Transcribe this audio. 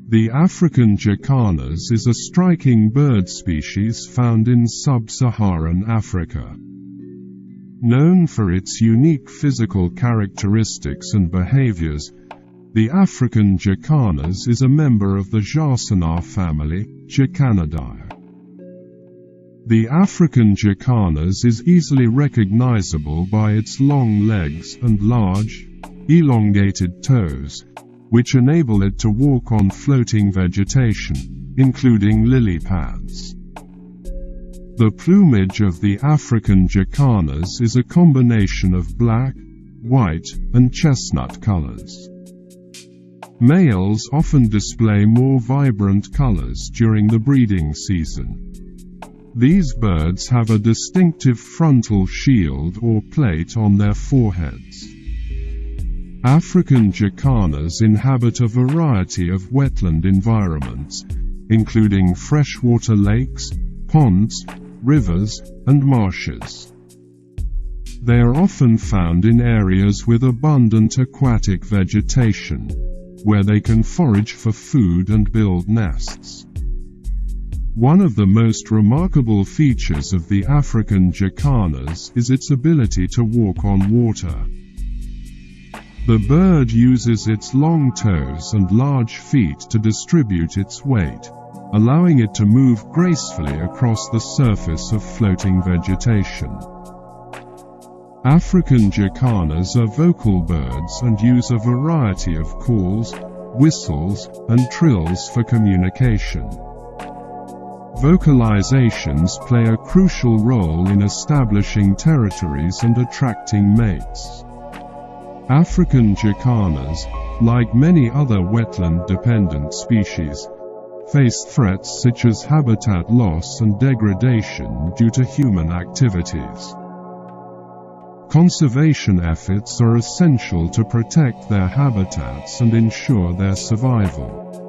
The African jacanas is a striking bird species found in sub-Saharan Africa. Known for its unique physical characteristics and behaviors, the African jacanas is a member of the jacana family, Jacanidae. The African jacanas is easily recognizable by its long legs and large, elongated toes, which enable it to walk on floating vegetation, including lily pads. The plumage of the African jacanas is a combination of black, white, and chestnut colors. Males often display more vibrant colors during the breeding season. These birds have a distinctive frontal shield or plate on their foreheads. African jacanas inhabit a variety of wetland environments, including freshwater lakes, ponds, rivers, and marshes. They are often found in areas with abundant aquatic vegetation, where they can forage for food and build nests. One of the most remarkable features of the African jacanas is its ability to walk on water. The bird uses its long toes and large feet to distribute its weight, allowing it to move gracefully across the surface of floating vegetation. African jacanas are vocal birds and use a variety of calls, whistles, and trills for communication. Vocalizations play a crucial role in establishing territories and attracting mates. African jacanas, like many other wetland-dependent species, face threats such as habitat loss and degradation due to human activities. Conservation efforts are essential to protect their habitats and ensure their survival.